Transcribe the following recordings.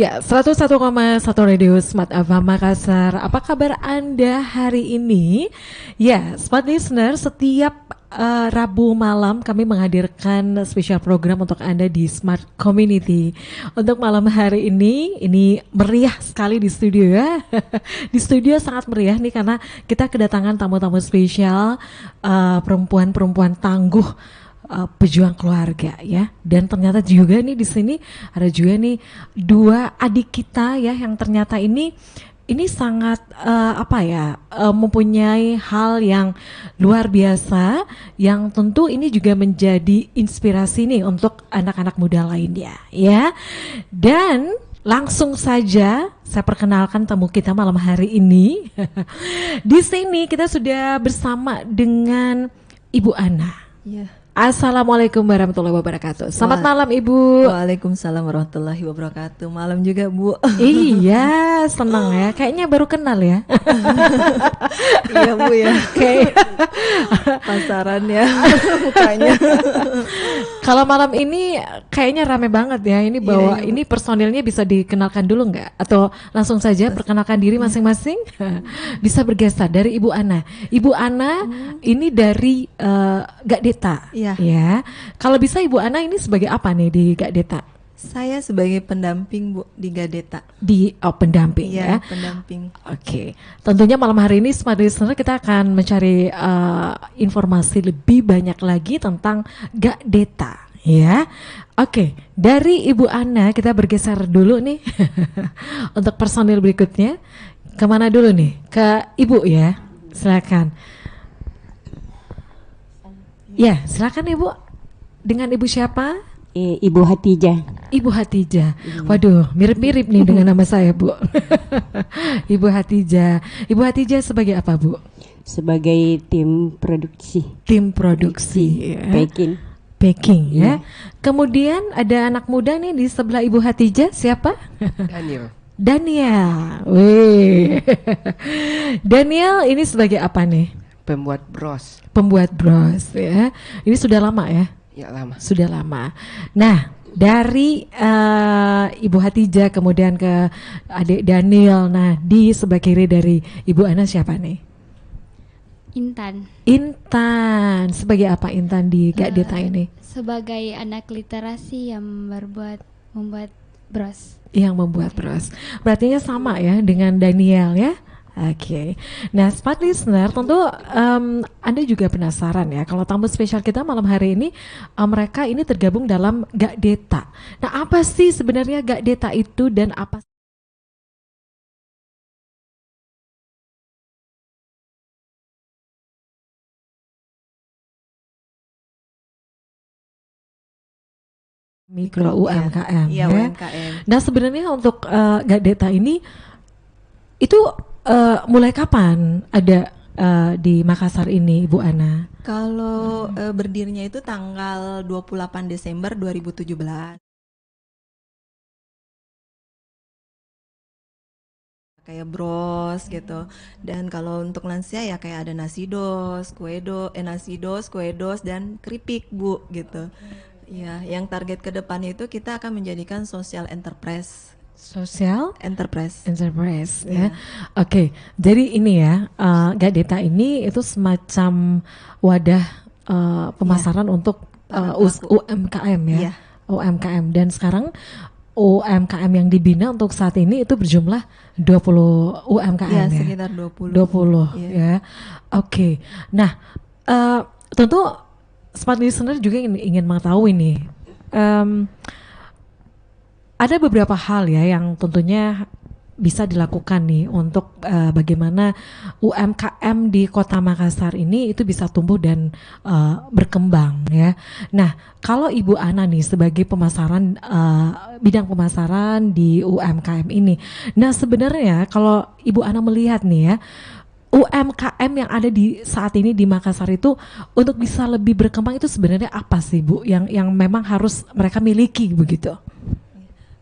Ya, 101,1 Radio Smart FM Makassar. Apa kabar Anda hari ini? Ya, Smart Listener, setiap Rabu malam kami menghadirkan spesial program untuk Anda di Smart Community. Untuk malam hari ini meriah sekali di studio ya. Di studio sangat meriah nih karena kita kedatangan tamu-tamu spesial, perempuan-perempuan tangguh, pejuang keluarga ya. Dan ternyata juga nih di sini ada juga nih dua adik kita ya yang ternyata ini sangat mempunyai hal yang luar biasa yang tentu ini juga menjadi inspirasi nih untuk anak-anak muda lainnya ya. Dan langsung saja saya perkenalkan tamu kita malam hari ini. Di sini kita sudah bersama dengan Ibu Ana. Iya. Assalamualaikum warahmatullahi wabarakatuh. Selamat malam Ibu. Waalaikumsalam warahmatullahi wabarakatuh. Malam juga Bu. Iya, senang ya. Kayaknya baru kenal ya. Iya Bu ya. Kayak Pasaran ya mukanya. kalau malam ini kayaknya rame banget ya. Ini bawa Iya, ini personilnya bisa dikenalkan dulu nggak? Atau langsung saja perkenalkan diri masing-masing? Bisa bergeser dari Ibu Ana. Ibu Ana ini dari Gakdeta. Iya. Ya. Kalau bisa Ibu Ana ini sebagai apa nih di Gakdeta? Saya sebagai pendamping Bu di Gadeta. Di pendamping ya. Iya, pendamping. Oke, tentunya malam hari ini Smart Listener kita akan mencari informasi lebih banyak lagi tentang Gakdeta ya. Oke, dari Ibu Ana kita bergeser dulu nih untuk personil berikutnya. Kemana dulu nih? Ke Ibu ya, silakan. Ya, silakan Ibu. Dengan Ibu siapa? Ibu Hatijah. Ibu Hatijah. Waduh, mirip-mirip nih dengan nama saya, Bu. Ibu Hatijah. Ibu Hatijah sebagai apa, Bu? Sebagai tim produksi. Tim produksi. Ya. Packing. Ya. Kemudian ada anak muda nih di sebelah Ibu Hatijah, siapa? Daniel. Daniel. Wih. Daniel ini sebagai apa nih? Pembuat bros. Pembuat bros ya. Ini sudah lama ya? Ya lama. Sudah lama. Nah, dari Ibu Hatijah kemudian ke adik Daniel. Nah, di sebelah kiri dari Ibu Ana siapa nih? Intan. Intan. Sebagai apa Intan di Gakdeta ini? Sebagai anak literasi yang membuat bros. Yang membuat bros. Berarti sama ya dengan Daniel ya? Oke, nah Smart Listener tentu Anda juga penasaran ya kalau tamu spesial kita malam hari ini mereka ini tergabung dalam Gakdeta. Nah apa sih sebenarnya Gakdeta itu dan apa mikro UMKM Iya, ya? UMKM. Nah sebenarnya untuk Gakdeta ini itu mulai kapan ada di Makassar ini, Bu Ana? Kalau berdirinya itu tanggal 28 Desember 2017. Kayak bros gitu. Dan kalau untuk lansia ya kayak ada nasi dos, kue dos dan keripik Bu gitu. Ya, yang target ke depannya itu kita akan menjadikan social enterprise. Social Enterprise. Enterprise Iya. ya. Oke, jadi ini ya Gakdeta ini itu semacam wadah pemasaran untuk Para pelaku. UMKM ya. Iya. UMKM dan sekarang UMKM yang dibina untuk saat ini itu berjumlah 20 UMKM Ya, ya. sekitar 20. 20 Iya. ya. Oke. Nah, tentu Smart Listener juga ingin mengetahui nih. Ada beberapa hal ya yang tentunya bisa dilakukan nih untuk bagaimana UMKM di Kota Makassar ini itu bisa tumbuh dan berkembang ya. Nah, kalau Ibu Ana nih sebagai pemasaran bidang pemasaran di UMKM ini, nah sebenarnya kalau Ibu Ana melihat nih ya, UMKM yang ada di saat ini di Makassar itu untuk bisa lebih berkembang itu sebenarnya apa sih Bu yang memang harus mereka miliki begitu?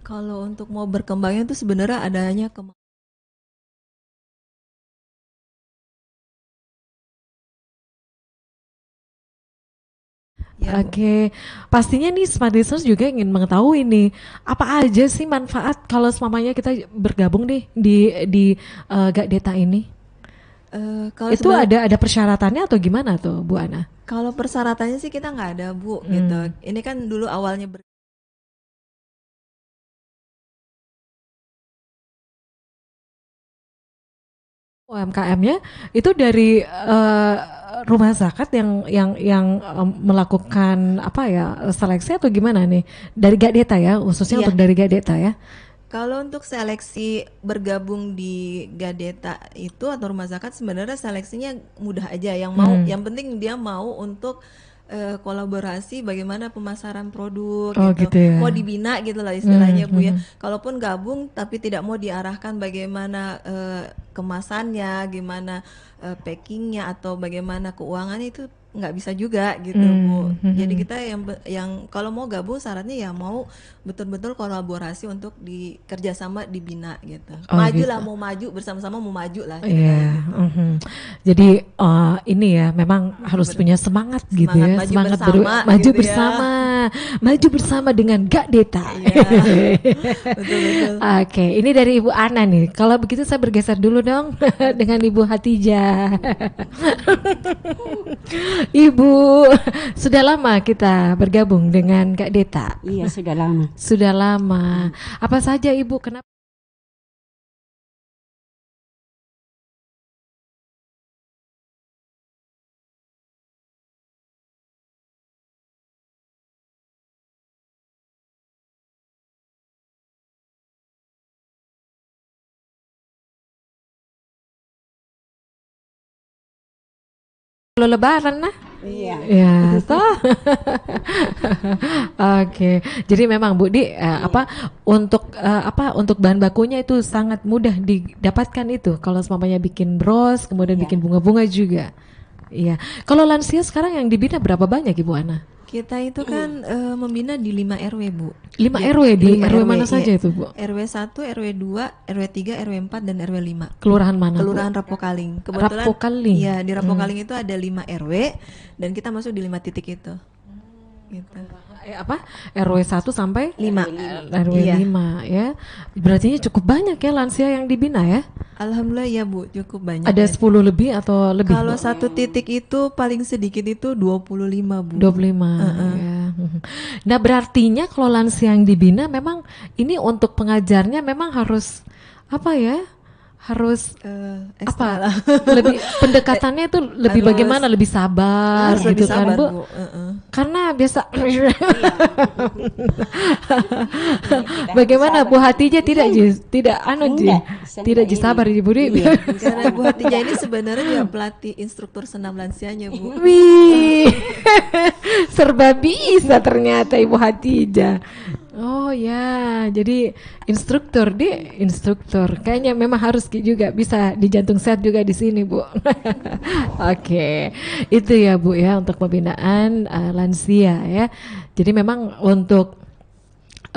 Kalau untuk mau berkembangnya itu sebenarnya adanya Iya, Bu. Oke, pastinya nih Smart Listeners juga ingin mengetahui nih apa aja sih manfaat kalau semuanya kita bergabung nih di Gak Deta ini. Kalau Itu sebenarnya- ada persyaratannya atau gimana tuh Bu Ana? kalau persyaratannya sih kita nggak ada, Bu, gitu. Ini kan dulu awalnya UMKM-nya itu dari rumah zakat yang melakukan apa ya seleksi atau gimana nih dari Gak Deta ya khususnya Iya. untuk dari Gak Deta ya. Kalau untuk seleksi bergabung di Gadeta itu atau rumah zakat sebenarnya seleksinya mudah aja. Yang mau, yang penting dia mau untuk kolaborasi bagaimana pemasaran produk Oh, gitu. gitu ya. Mau dibina gitu lah istilahnya Bu ya. Kalaupun gabung tapi tidak mau diarahkan bagaimana kemasannya, gimana packingnya atau bagaimana keuangannya itu nggak bisa juga gitu Bu. Jadi kita yang kalau mau gabung syaratnya ya mau betul-betul kolaborasi untuk kerjasama dibina gitu. Oh, Maju gitu. lah, mau maju bersama-sama, mau maju lah. Iya. Jadi ini ya memang harus punya semangat gitu ya, maju semangat bersama maju gitu ya. bersama, maju bersama dengan Gak Deta. Iya. Betul-betul. Oke, ini dari Ibu Ana nih. Kalau begitu saya bergeser dulu dong dengan Ibu Hatijah. Ibu, sudah lama kita bergabung dengan Gak Deta. Iya, sudah lama. Sudah lama. Apa saja Ibu? Kenapa? Kalau Lebaran nah? Iya. Ya, toh. Oke. Jadi memang Bu Di untuk bahan bakunya itu sangat mudah didapatkan itu. Kalau semuanya bikin bros, kemudian bikin bunga-bunga juga. Iya. Kalau lansia sekarang yang dibina berapa banyak Ibu Ana? Kita itu kan membina di 5 RW, Bu. 5 RW di 5 RW mana iya. saja itu, Bu? RW 1, RW 2, RW 3, RW 4 dan RW 5. Kelurahan mana? Bu? Kelurahan Rapokaling. Rapokaling. Iya, di Rapokaling itu ada 5 RW dan kita masuk di 5 titik itu. Gitu. RW 1 sampai 5. RW Iya. 5 ya. Berarti cukup banyak ya lansia yang dibina ya? Alhamdulillah ya Bu, cukup banyak. Ada ya. 10 lebih atau lebih? Kalau Bu? satu titik itu paling sedikit itu 25 Bu. 25 ya. Nah berartinya kalau lansia yang dibina memang ini untuk pengajarnya memang harus apa ya? Harus Ekstra lah. lebih pendekatannya itu lebih Harus- bagaimana? Lebih sabar Harus gitu lebih kan sabar, Bu? Bu. Karena biasa bagaimana Bu Hatijah tidak tidak anu Ji? Enggak, Tidak ini. sabar Ibu Di. Iya. Karena Bu Hatijah ini sebenarnya juga pelatih instruktur senam lansianya Bu. Wih, serba bisa ternyata Ibu Hatijah. Oh ya, jadi instruktur kayaknya memang harus juga bisa di jantung sehat juga di sini Bu. Oke, itu ya Bu ya untuk pembinaan lansia ya. Jadi memang untuk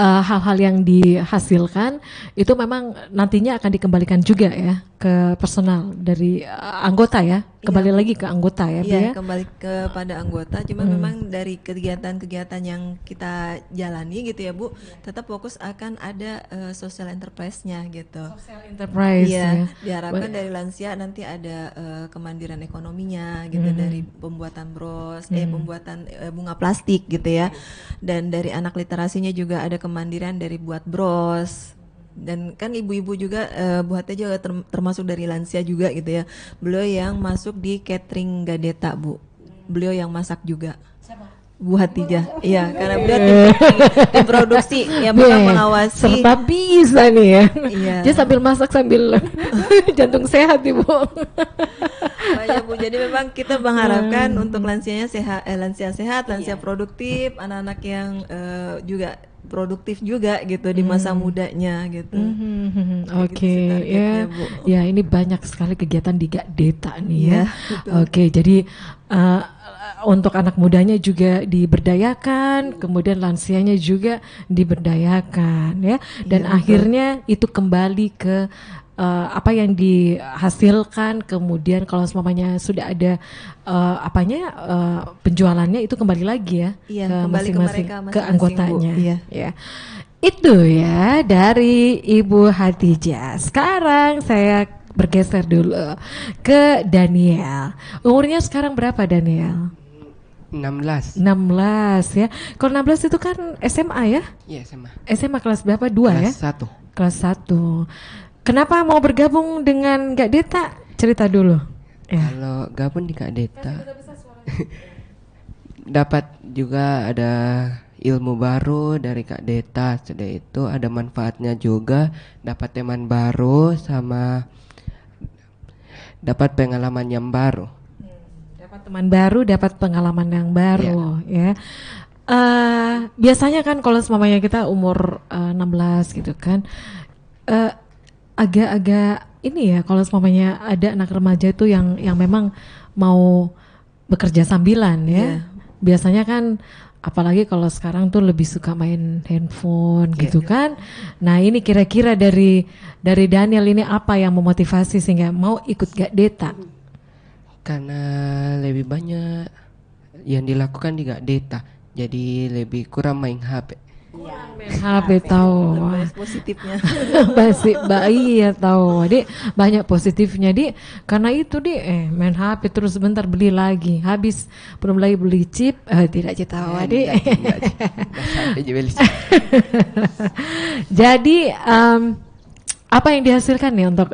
hal-hal yang dihasilkan itu memang nantinya akan dikembalikan juga ya ke personal dari anggota ya, kembali lagi ke anggota ya, Bu Iya, ya. kembali kepada anggota. Cuma memang dari kegiatan-kegiatan yang kita jalani gitu ya Bu, tetap fokus akan ada social enterprise-nya gitu. Enterprise ya. Iya, diharapkan dari lansia nanti ada kemandirian ekonominya gitu dari pembuatan bros, pembuatan bunga plastik gitu ya. Dan dari anak literasinya juga ada kemandirian dari buat bros. Dan kan ibu-ibu juga Bu Hati juga termasuk dari lansia juga gitu ya. Beliau yang masuk di catering Gadeta Bu. Beliau yang masak juga. Bu Hatijah. Iya, karena beliau tim produksi yang memang Weh, mengawasi. serba bisa nih ya. Iya. Dia sambil masak sambil jantung sehat Ibu. Banyak Bu. Jadi memang kita mengharapkan untuk lansianya sehat, lansia sehat, lansia produktif, anak-anak yang juga produktif juga gitu di masa mudanya gitu. Oke sih targetnya, ya. Bu. Ya ini banyak sekali kegiatan di Gak Deta nih Iya, ya. Oke, jadi untuk anak mudanya juga diberdayakan, kemudian lansianya juga diberdayakan ya. Dan Iya, akhirnya itu kembali ke apa yang dihasilkan, kemudian kalau semuanya sudah ada penjualannya itu kembali lagi ya Iya, ke kembali ke masing-masing mereka ke masing-masing, anggotanya. Bu. Iya. Ya. Itu ya dari Ibu Hatijah. Sekarang saya bergeser dulu ke Daniel. Umurnya sekarang berapa Daniel? 16. 16 ya. Kalau 16 itu kan SMA ya? Iya, sama. SMA kelas berapa? 2 ya? Kelas 1. Kelas 1. Kenapa mau bergabung dengan Kak Deta? Cerita dulu. Ya. Kalau gabung di Kak Deta dapat juga ada ilmu baru dari Kak Deta. Sudah itu ada manfaatnya juga, dapat teman baru sama dapat pengalaman yang baru. Dapat teman baru, dapat pengalaman yang baru ya. Biasanya kan kalau semuanya kita umur 16 gitu kan, agak-agak ini ya kalau semuanya ada anak remaja itu yang memang mau bekerja sambilan ya. Iya. Biasanya kan apalagi kalau sekarang tuh lebih suka main handphone gitu kan. Nah ini kira-kira dari Daniel ini apa yang memotivasi sehingga mau ikut Kak Deta? Karena lebih banyak yang dilakukan di Kak Deta, jadi lebih kurang main HP. Main HP tahu. Lebih positifnya. Iya tahu, Dik. Banyak positifnya, Dik. Karena itu, Dik, main HP terus sebentar beli lagi. Habis belum lagi beli chip, tidak tahu, Dik. Sampai jual sih. Jadi apa yang dihasilkan nih untuk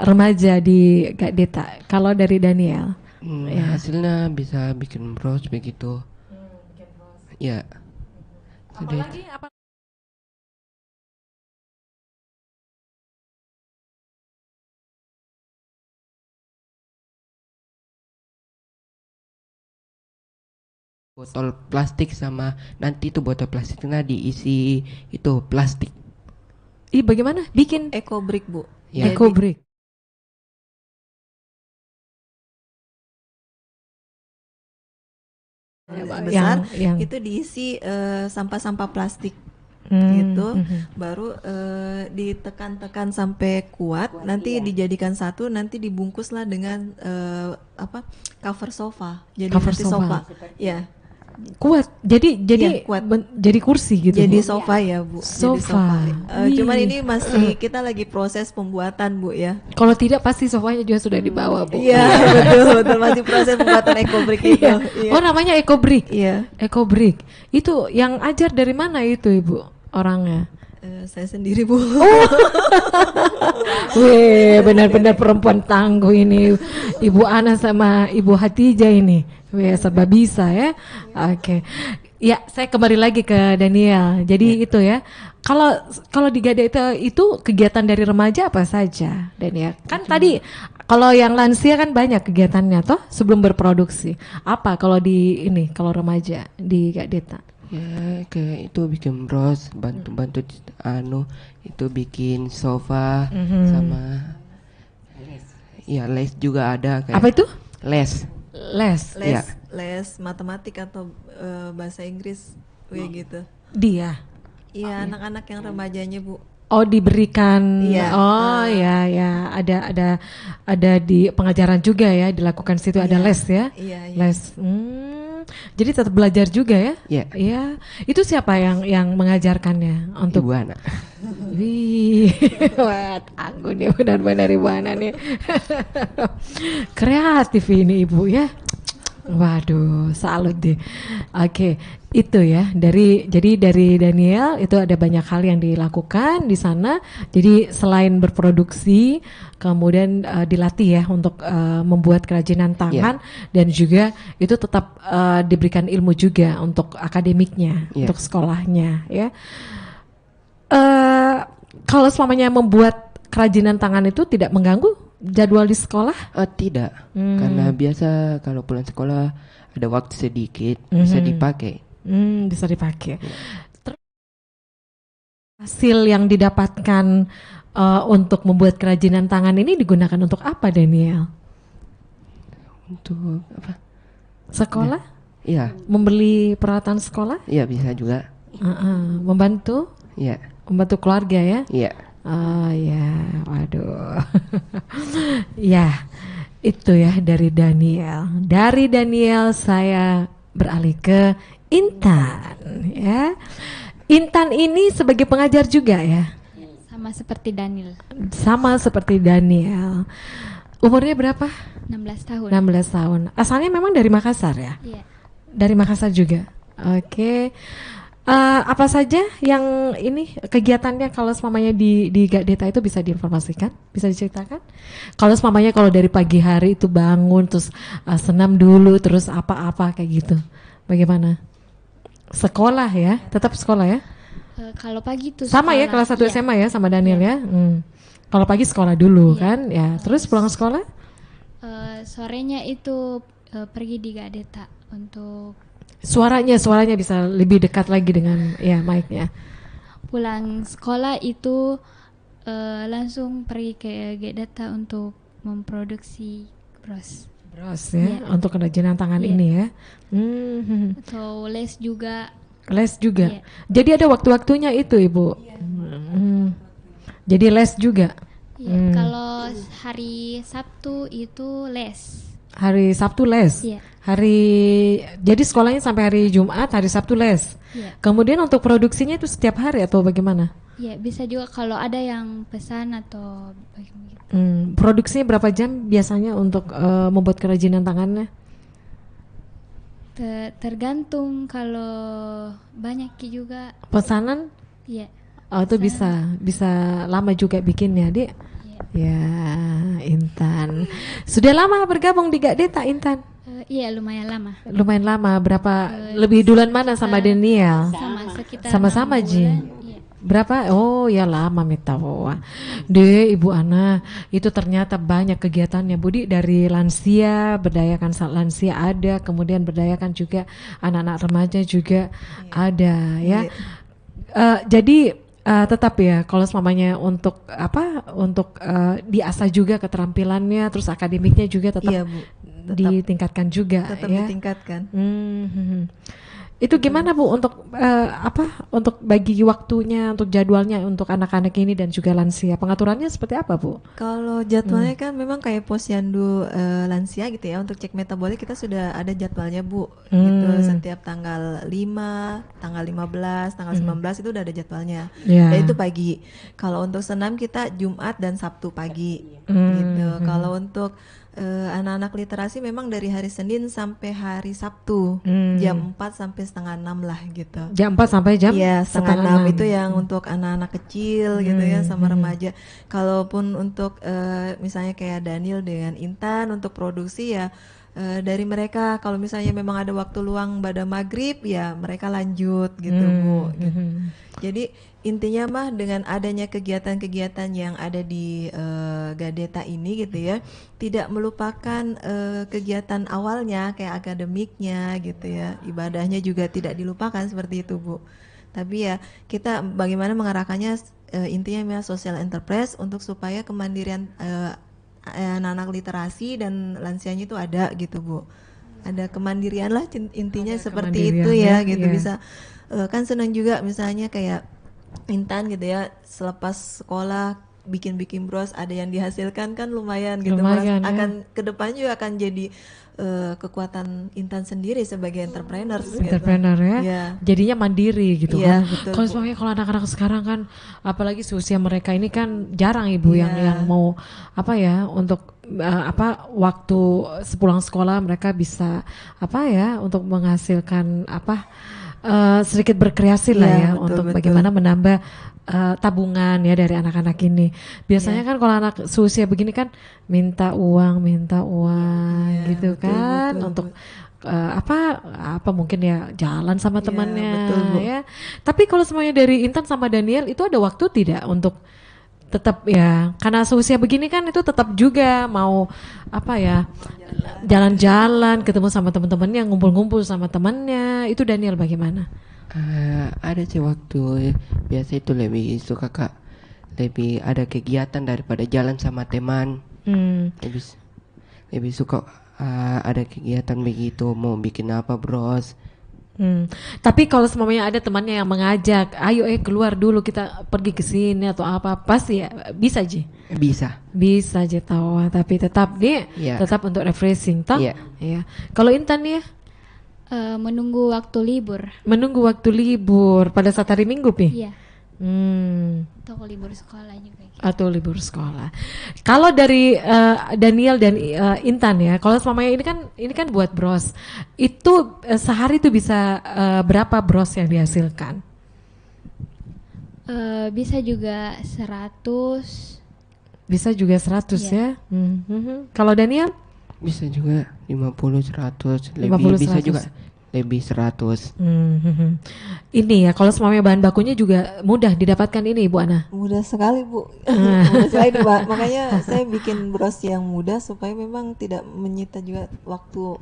remaja di Kak Deta? Kalau dari Daniel? Ya. Hasilnya bisa bikin bros begitu. Ya. Sudah itu. Apalagi Botol plastik sama nanti itu botol plastiknya diisi itu plastik. bagaimana bikin Eco brick, Bu. Ya. eco brick? Besar yang itu diisi sampah-sampah plastik Hmm, gitu, baru ditekan-tekan sampai kuat, nanti dijadikan satu, nanti dibungkuslah dengan cover sofa, jadi Cover nanti sofa. ya, kuat. Jadi Iya, kuat. jadi kursi gitu. jadi Bu? sofa ya, Bu. Jadi Sofa. Cuman Wih. ini masih kita lagi proses pembuatan, Bu, ya. Kalau tidak pasti sofanya juga sudah dibawa, Bu. Iya, betul, masih proses pembuatan eco brick itu. Iya. Iya. Oh, namanya eco brick. Iya. Eco brick. Itu yang ajar dari mana itu, Ibu? Orangnya. Saya sendiri, Bu. Wih, benar-benar perempuan tangguh ini Ibu Ana sama Ibu Hatijah ini. Wih, serba bisa ya. Oke. Ya, saya kembali lagi ke Daniel. Jadi itu ya. Kalau di Gada itu kegiatan dari remaja apa saja, Daniel? Kan tadi kalau yang lansia kan banyak kegiatannya toh sebelum berproduksi. Apa kalau kalau remaja di Gadeta? Ya kayak itu bikin bros, bantu-bantu itu bikin sofa sama ya les juga ada kayak Apa itu? les. Les. Les, Iya. les matematik atau bahasa Inggris, gitu. Dia. Iya, anak-anak yang remajanya, Bu. Oh, diberikan. Iya. Oh, ya ya, ada di pengajaran juga ya, dilakukan situ ada Iya. les ya. Iya, iya. Les. Jadi tetap belajar juga ya? Iya. Iya. Itu siapa yang mengajarkannya untuk Ibu anak. Wih, wah tangguh nih benar-benar Ibu Ana nih. Kreatif ini Ibu ya. Waduh, salut deh. Oke, itu ya. Jadi dari Daniel itu ada banyak hal yang dilakukan di sana. Jadi selain berproduksi, kemudian dilatih ya untuk membuat kerajinan tangan dan juga itu tetap diberikan ilmu juga untuk akademiknya, untuk sekolahnya ya. Kalau selamanya membuat kerajinan tangan itu tidak mengganggu jadwal di sekolah? Tidak, karena biasa kalau pulang sekolah ada waktu sedikit bisa dipakai. Bisa dipakai. Hasil yang didapatkan untuk membuat kerajinan tangan ini digunakan untuk apa, Daniel? Untuk apa? Sekolah? Iya, Membeli peralatan sekolah? iya bisa juga. Membantu? Iya, Membantu keluarga ya? iya. Oh ya, waduh. Ya, itu ya dari Daniel. Dari Daniel saya beralih ke Intan ya. Intan ini sebagai pengajar juga ya? Sama seperti Daniel, Sama seperti Daniel. Umurnya berapa? 16 tahun. 16 tahun. Asalnya memang dari Makassar ya? Iya. Dari Makassar juga. Oke. Apa saja yang ini kegiatannya kalau semuanya di Gadeta itu bisa diinformasikan, bisa diceritakan? Kalau semuanya kalau dari pagi hari itu bangun terus senam dulu terus apa-apa kayak gitu, bagaimana? Sekolah ya, tetap sekolah ya? Kalau pagi tuh Sama ya sekolah. kelas 1 Iya. SMA ya sama Daniel ya? Kalau pagi sekolah dulu Iya. kan, ya terus pulang sekolah? Sorenya itu pergi di Gadeta untuk Suaranya bisa lebih dekat lagi dengan ya mic-nya. pulang sekolah itu langsung pergi ke Gadeta untuk memproduksi bros Bros ya, Iya. untuk kerajinan tangan Iya. ini ya. atau les juga. Les juga. Iya. Jadi ada waktu-waktunya itu Ibu. Jadi les juga. Iya, kalau hari Sabtu itu les. Hari Sabtu les. Iya. Jadi sekolahnya sampai hari Jumat, hari Sabtu les. Iya. Kemudian untuk produksinya itu setiap hari atau bagaimana? Iya, bisa juga kalau ada yang pesan atau bagaimana. Produksinya berapa jam biasanya untuk membuat kerajinan tangannya? Tergantung kalau banyak juga. Pesanan? Iya. Oh, itu bisa lama juga bikinnya, Dik. Iya. Ya, Intan. Sudah lama bergabung di Gadeta, Intan? Iya, lumayan lama. Lumayan lama. Berapa lebih duluan mana sama Daniel? Sama sekitar Sama-sama, 6 Ji. bulan. Iya. Berapa? Oh, ya lama Mita. Wah. Deh, Ibu Ana, itu ternyata banyak kegiatannya, Budi, dari lansia, berdayakan lansia ada, kemudian berdayakan juga anak-anak remaja juga ada ya. Jadi tetap ya kalau semuanya untuk diasah juga keterampilannya, terus akademiknya juga tetap, Iya, Bu. Tetap ditingkatkan juga tetap ya. ditingkatkan. Itu gimana Bu untuk untuk bagi waktunya, untuk jadwalnya untuk anak-anak ini dan juga lansia, pengaturannya seperti apa Bu? Kalau jadwalnya kan memang kayak posyandu lansia gitu ya, untuk cek metabolik kita sudah ada jadwalnya Bu, gitu setiap tanggal 5, tanggal 15, tanggal 19 itu udah ada jadwalnya. Ya. Dan itu pagi. Kalau untuk senam kita Jumat dan Sabtu pagi, gitu. Kalau untuk anak-anak literasi memang dari hari Senin sampai hari Sabtu, jam 4 sampai setengah 6 lah gitu. Jam 4 sampai jam Iya, setengah 6 itu 6. yang untuk anak-anak kecil gitu ya, sama remaja. Kalaupun untuk misalnya kayak Daniel dengan Intan untuk produksi ya, dari mereka kalau misalnya memang ada waktu luang pada maghrib ya mereka lanjut gitu Bu. Gitu. Jadi intinya mah dengan adanya kegiatan-kegiatan yang ada di Gadeta ini gitu ya, tidak melupakan kegiatan awalnya kayak akademiknya gitu ya, ibadahnya juga tidak dilupakan seperti itu Bu. Tapi ya kita bagaimana mengarahkannya, intinya ya social enterprise untuk supaya kemandirian anak-anak literasi dan lansianya itu ada gitu Bu. Ada kemandirian lah intinya Ada seperti kemandirian itu ya ya, gitu iya. bisa kan senang juga misalnya kayak Intan gitu ya, selepas sekolah bikin-bikin bros ada yang dihasilkan kan lumayan gitu. Lumayan, ya. Akan kedepannya juga akan jadi kekuatan Intan sendiri sebagai entrepreneur gitu. Entrepreneur ya. Iya. Jadinya mandiri gitu Iya, kan. betul, Kalau Bu. semuanya kalau anak-anak sekarang kan apalagi seusia mereka ini kan jarang Ibu Iya. yang mau untuk waktu sepulang sekolah mereka bisa untuk menghasilkan sedikit berkreasi lah Iya, ya betul, untuk betul. bagaimana menambah tabungan ya dari anak-anak ini. Biasanya Iya. kan kalau anak seusia begini kan minta uang Iya, gitu betul, kan betul, untuk apa mungkin ya jalan sama Iya, temannya betul, Bu. ya. Tapi kalau semuanya dari Intan sama Daniel itu ada waktu tidak untuk tetap ya karena seusia begini kan itu tetap juga mau jalan-jalan ketemu sama teman-temannya, ngumpul-ngumpul sama temannya. Itu Daniel bagaimana? Ada sih waktu biasa itu lebih suka Kak, lebih ada kegiatan daripada jalan sama teman. Lebih suka ada kegiatan begitu, mau bikin apa bros. Tapi kalau semuanya ada temannya yang mengajak, ayo keluar dulu kita pergi ke sini atau apa, pasti ya bisa aja. Bisa. Aja tahu, tapi tetap nih, Iya. tetap untuk refreshing toh. Iya. Iya. Kalau Intan nih ya, Menunggu waktu libur. menunggu waktu libur pada saat hari Minggu nih. Iya. Atau libur sekolah juga gitu. Atau libur sekolah. Kalau dari Daniel dan Intan ya, kalau semuanya ini kan buat bros, itu sehari itu bisa berapa bros yang dihasilkan? Bisa juga 100. Bisa juga 100 Iya. ya. Kalau Daniel? Bisa juga 50, 100, 50, lebih bisa 100. juga lebih 100. Ini ya, kalau semuanya bahan bakunya juga mudah didapatkan ini Ibu Ana. Mudah sekali Bu. Mudah sekali Mbak. Makanya saya bikin bros yang mudah supaya memang tidak menyita juga waktu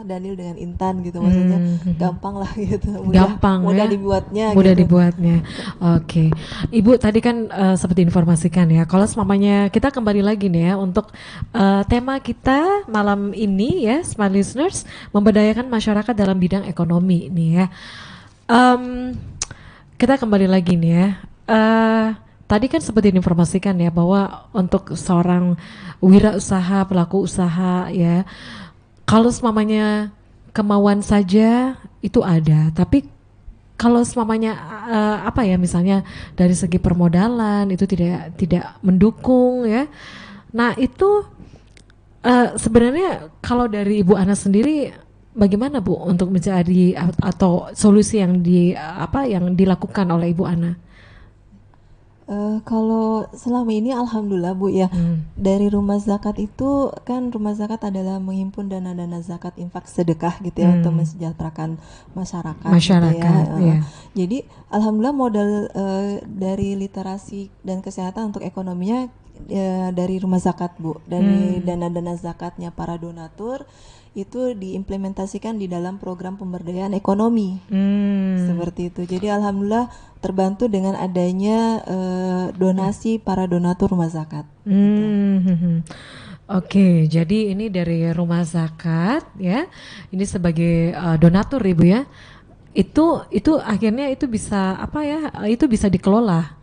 Daniel dengan Intan gitu, maksudnya gampang lah gitu. Mudah ya? dibuatnya. Mudah gitu. dibuatnya. Oke. Ibu tadi kan seperti informasikan ya, kalau semuanya kita kembali lagi nih ya untuk tema kita malam ini ya, Smart Listeners, memberdayakan masyarakat dalam bidang ekonomi nih ya. Kita kembali lagi nih ya. Tadi kan seperti diinformasikan ya bahwa untuk seorang wirausaha, pelaku usaha ya, kalau semamanya kemauan saja itu ada, tapi kalau semamanya misalnya dari segi permodalan itu tidak mendukung ya. Nah itu sebenarnya kalau dari Ibu Ana sendiri bagaimana Bu untuk mencari atau solusi yang yang dilakukan oleh Ibu Ana? Kalau selama ini alhamdulillah Bu ya, dari rumah zakat itu kan rumah zakat adalah menghimpun dana-dana zakat infak sedekah gitu ya untuk mensejahterakan masyarakat. Gitu ya. Iya. Jadi alhamdulillah modal dari literasi dan kesehatan untuk ekonominya dari rumah zakat Bu, dari dana-dana zakatnya para donatur itu diimplementasikan di dalam program pemberdayaan ekonomi seperti itu. Jadi alhamdulillah terbantu dengan adanya donasi para donatur rumah zakat. Oke, jadi ini dari rumah zakat ya, ini sebagai donatur Ibu ya. Itu akhirnya itu bisa itu bisa dikelola.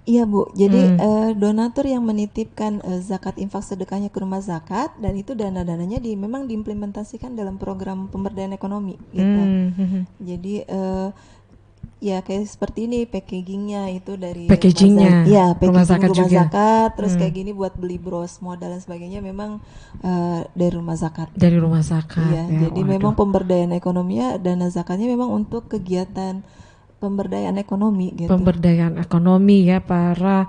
Iya Bu, jadi donatur yang menitipkan zakat infak sedekahnya ke rumah zakat dan itu dana-dananya memang diimplementasikan dalam program pemberdayaan ekonomi gitu. Jadi ya kayak seperti ini packagingnya itu dari Packagingnya rumah zakat rumah juga. zakat, terus kayak gini buat beli bros modal dan sebagainya memang dari rumah zakat. Dari rumah zakat. Iya, ya, jadi memang pemberdayaan ekonominya dana zakatnya memang untuk kegiatan pemberdayaan ekonomi gitu. Pemberdayaan ekonomi ya para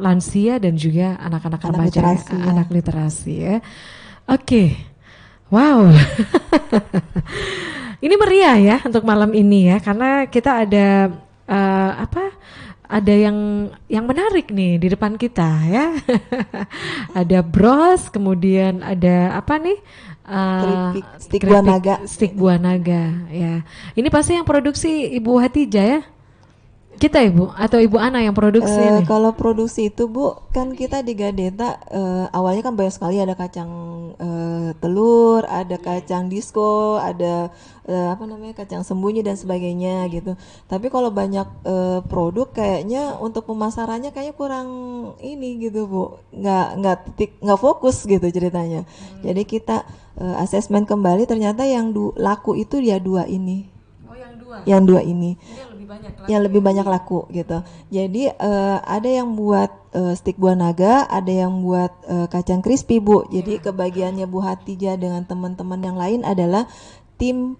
lansia dan juga anak-anak remaja, literasi, ya. anak literasi ya. Oke. Wow. Ini meriah ya untuk malam ini ya, karena kita ada ada yang menarik nih di depan kita ya. Ada bros, kemudian ada apa nih? Keripik, stik buah naga. Stik buah naga ya. Ini pasti yang produksi Ibu Hatijah ya? Kita Ibu atau Ibu Ana yang produksi ini? Kalau produksi itu Bu, kan kita di Gadeta awalnya kan banyak sekali, ada kacang telur, ada kacang disco, ada kacang sembunyi dan sebagainya gitu. Tapi kalau banyak produk kayaknya untuk pemasarannya kayaknya kurang ini gitu Bu, nggak fokus gitu ceritanya. Jadi kita asesmen kembali, ternyata yang laku itu ya dua ini. Oh yang dua. Yang dua ini. Yang lebih banyak laku gitu. Jadi ada yang buat stik buah naga, ada yang buat kacang crispy Bu. Jadi kebagiannya Bu Hatijah dengan teman-teman yang lain adalah tim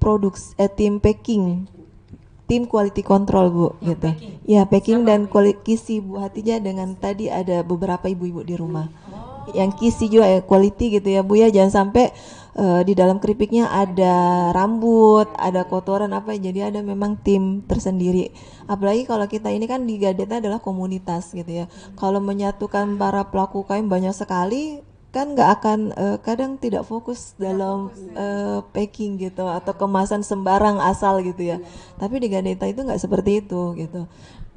tim packing, tim quality control Bu gitu. Ya packing dan kisi Bu Hatijah dengan tadi ada beberapa ibu-ibu di rumah. Yang kisi juga quality gitu ya Bu ya, jangan sampai di dalam keripiknya ada rambut, ada kotoran jadi ada memang tim tersendiri. Apalagi kalau kita ini kan di Gadeta adalah komunitas gitu ya. Kalau menyatukan para pelaku UKM banyak sekali kan nggak akan kadang tidak fokus dalam packing gitu atau kemasan sembarang asal gitu ya. Tapi di Gadeta itu nggak seperti itu gitu.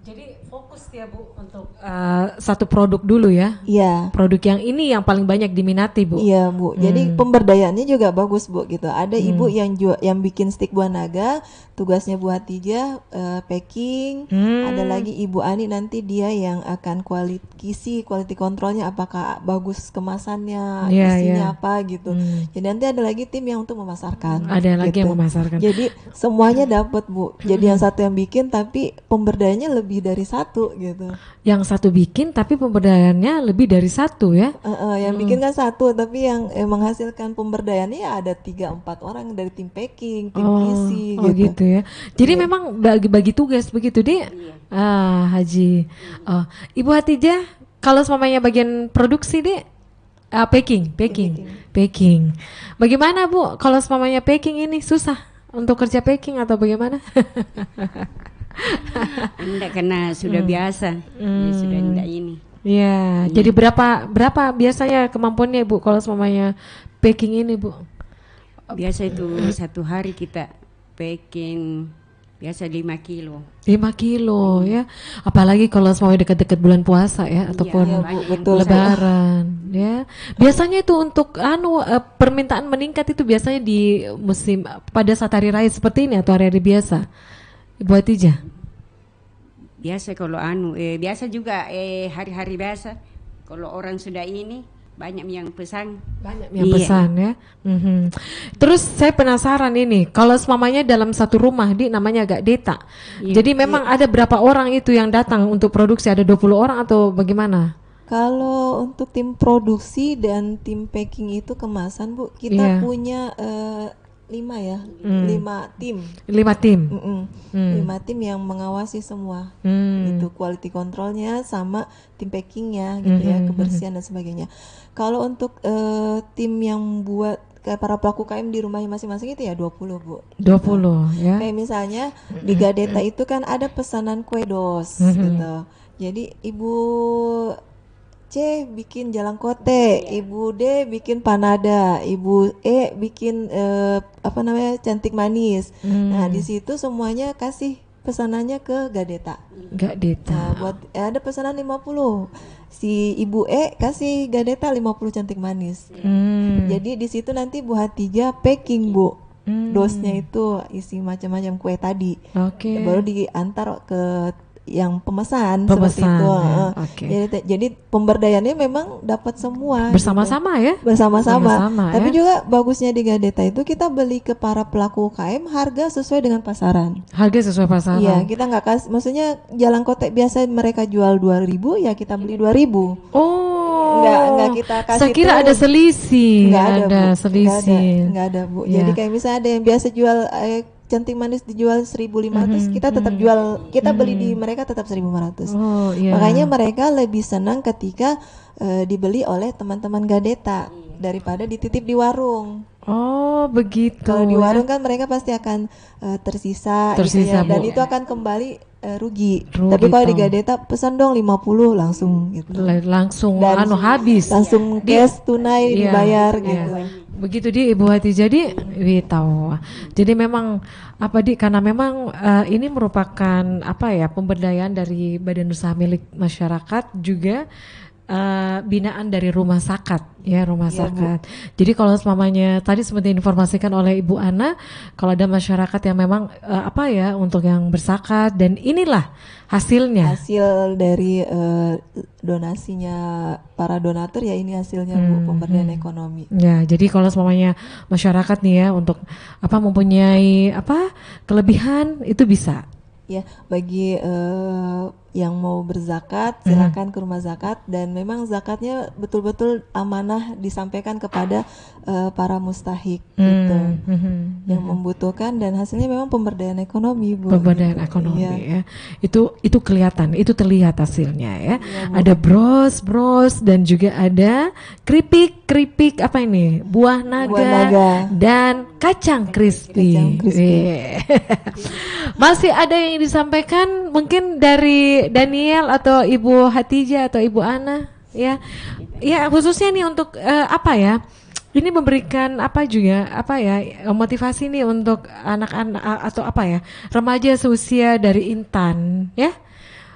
Jadi fokus ya Bu untuk satu produk dulu ya. Iya. Produk yang ini yang paling banyak diminati Bu. Iya Bu, jadi pemberdayaannya juga bagus Bu gitu. Ada ibu yang bikin stik buah naga, tugasnya Bu Hatijah packing. Ada lagi Ibu Ani nanti dia yang akan quality kontrolnya, apakah bagus kemasannya, Iya, isinya iya. apa gitu. Jadi nanti ada lagi tim yang untuk memasarkan. Ada lagi gitu. yang memasarkan. Jadi semuanya dapat Bu. Jadi yang satu yang bikin tapi pemberdayaannya lebih dari satu gitu. Yang satu bikin tapi pemberdayaannya lebih dari satu ya. Yang bikin kan satu, tapi yang menghasilkan pemberdayaannya ya ada 3-4 orang dari tim packing, tim isi Oh gitu ya. Jadi memang bagi-bagi tugas begitu deh. Haji. Oh, Ibu Hatijah, kalau semuanya bagian produksi deh, packing. Bagaimana Bu? Kalau semuanya packing ini susah untuk kerja packing atau bagaimana? Enggak, karena sudah biasa. Ya, sudah enggak ini. Ya, jadi berapa biasanya kemampuannya Bu kalau semuanya packing ini Bu? Biasa itu satu hari kita packing biasa 5 kilo. 5 kilo ya. Apalagi kalau semuanya dekat-dekat bulan puasa ya ataupun Iya, Bu, betul. lebaran ya. Biasanya itu untuk permintaan meningkat itu biasanya di musim pada saat hari raya seperti ini atau hari-hari biasa. Ibu Hatijah. Biasa kalau biasa juga hari-hari biasa. Kalau orang sudah ini banyak yang pesan. Banyak yang pesan ya. Terus saya penasaran ini, kalau semuanya dalam satu rumah, namanya agak deta. Jadi memang ada berapa orang itu yang datang untuk produksi? Ada 20 orang atau bagaimana? Kalau untuk tim produksi dan tim packing itu kemasan Bu, kita punya 5 tim. 5 tim. 5 tim yang mengawasi semua. Itu quality controlnya sama tim packingnya gitu ya, kebersihan dan sebagainya. Kalau untuk tim yang buat kayak para pelaku KM di rumahnya masing-masing itu ya 20 Bu. 20 ya. Kayak misalnya di Gadeta itu kan ada pesanan kue dos gitu. Jadi Ibu C bikin jalang kote, Ibu D bikin panada, Ibu E bikin cantik manis. Nah, di situ semuanya kasih pesanannya ke Gadeta. Nah, buat ada pesanan 50. Si Ibu E kasih Gadeta 50 cantik manis. Jadi di situ nanti Bu Hatijah packing Bu. Dosnya itu isi macam-macam kue tadi. Oke. Baru diantar ke yang pemesan seperti itu. Jadi pemberdayaannya memang dapat semua bersama-sama gitu. Ya. Bersama-sama. Tapi juga bagusnya di Gadeta itu kita beli ke para pelaku UKM harga sesuai dengan pasaran. Harga sesuai pasaran. Iya, kita nggak kasih, maksudnya jalan kotek biasa mereka jual 2.000 ya kita beli 2.000. Oh. Enggak kita kasih. Saya kira ada selisih. Enggak ada, Bu. Selisih. Enggak ada, Bu. Jadi kayak misalnya ada yang biasa jual cantik manis dijual 1.500, kita tetap jual, kita beli di mereka tetap 1.500. Makanya mereka lebih senang ketika dibeli oleh teman-teman Gadeta daripada dititip di warung. Oh begitu. Kalau di warung kan mereka pasti akan tersisa gitu ya, dan itu akan kembali rugi. Tapi kalau di Gadeta pesan dong 50 langsung gitu. Langsung habis. Langsung cash tunai dibayar gitu. Begitu di Ibu Hati. Jadi tahu. Jadi memang karena memang ini merupakan pemberdayaan dari badan usaha milik masyarakat juga binaan dari rumah zakat ya, rumah zakat. Jadi kalau semuanya tadi seperti diinformasikan oleh Ibu Ana, kalau ada masyarakat yang memang untuk yang berzakat, dan inilah hasilnya. Hasil dari donasinya para donatur ya, ini hasilnya Bu, pemberdayaan ekonomi. Ya, jadi kalau semuanya masyarakat nih ya untuk mempunyai kelebihan itu bisa. Ya, bagi yang mau berzakat silakan ke rumah zakat, dan memang zakatnya betul-betul amanah disampaikan kepada para mustahik gitu, yang membutuhkan, dan hasilnya memang pemberdayaan ekonomi Bu. Pemberdayaan ekonomi ya. Itu kelihatan, itu terlihat hasilnya ya. Ada bros dan juga ada keripik buah naga dan kacang crispy. Masih ada yang disampaikan mungkin dari Daniel atau Ibu Hatijah atau Ibu Ana ya khususnya nih untuk ini memberikan motivasi nih untuk anak-anak atau remaja seusia dari Intan ya,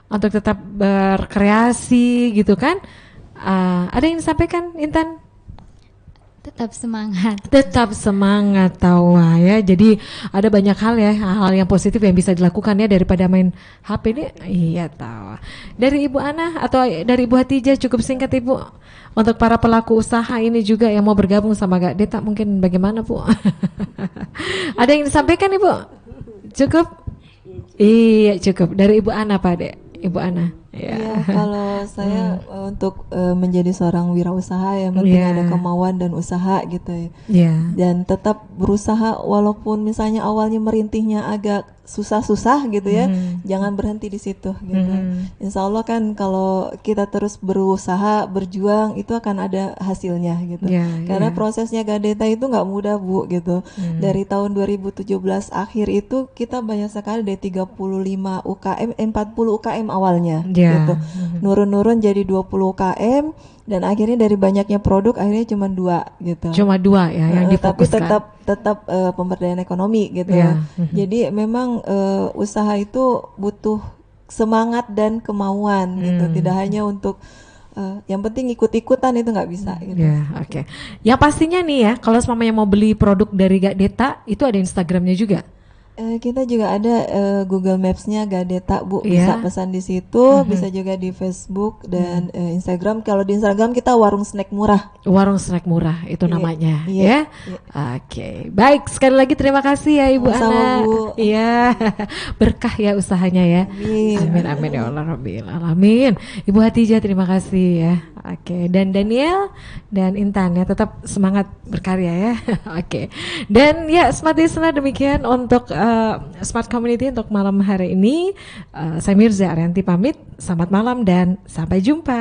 untuk tetap berkreasi gitu kan. Ada yang disampaikan Intan? Tetap semangat. Tetap semangat Tawa ya. Jadi ada banyak hal ya, hal yang positif yang bisa dilakukan ya daripada main HP ini. Iya Tawa. Dari Ibu Ana atau dari Ibu Hatijah cukup singkat Ibu. Untuk para pelaku usaha ini juga yang mau bergabung sama Gak Deta mungkin bagaimana Bu? Ada yang disampaikan Ibu? Cukup? Iya cukup. Dari Ibu Ana Pak Dek. Ibu Ana. Ya, kalau saya untuk menjadi seorang wirausaha yang penting ada kemauan dan usaha gitu ya. Dan tetap berusaha walaupun misalnya awalnya merintihnya agak susah-susah gitu ya, jangan berhenti di situ gitu. Insya Allah kan kalau kita terus berusaha, berjuang itu akan ada hasilnya gitu. Karena prosesnya Gak Deta itu nggak mudah Bu gitu. Dari tahun 2017 akhir itu kita banyak sekali dari 35 UKM, 40 UKM awalnya. Gitu. Nurun-nurun jadi 20 UKM dan akhirnya dari banyaknya produk akhirnya cuma 2 gitu. Cuma 2 ya yang difokuskan. Tapi tetap pemberdayaan ekonomi gitu ya. Jadi memang usaha itu butuh semangat dan kemauan gitu. Tidak hanya untuk yang penting ikut-ikutan itu nggak bisa gitu. Oke. Ya pastinya nih ya kalau semuanya mau beli produk dari Gak Deta itu ada Instagramnya juga. Kita juga ada Google Maps-nya Gak Deta Bu, bisa pesan di situ, bisa juga di Facebook dan Instagram. Kalau di Instagram kita Warung Snack Murah. Warung Snack Murah itu namanya ya. Oke. Baik, sekali lagi terima kasih ya Ibu Ana. Iya. Berkah ya usahanya ya. Amin amin ya Allah rabbil alamin. Ibu Hatijah terima kasih ya. Oke, dan Daniel dan Intan ya tetap semangat berkarya ya. Oke. Dan ya Smart Listener demikian untuk Smart Community untuk malam hari ini. Saya Mirza Arianti pamit. Selamat malam dan sampai jumpa.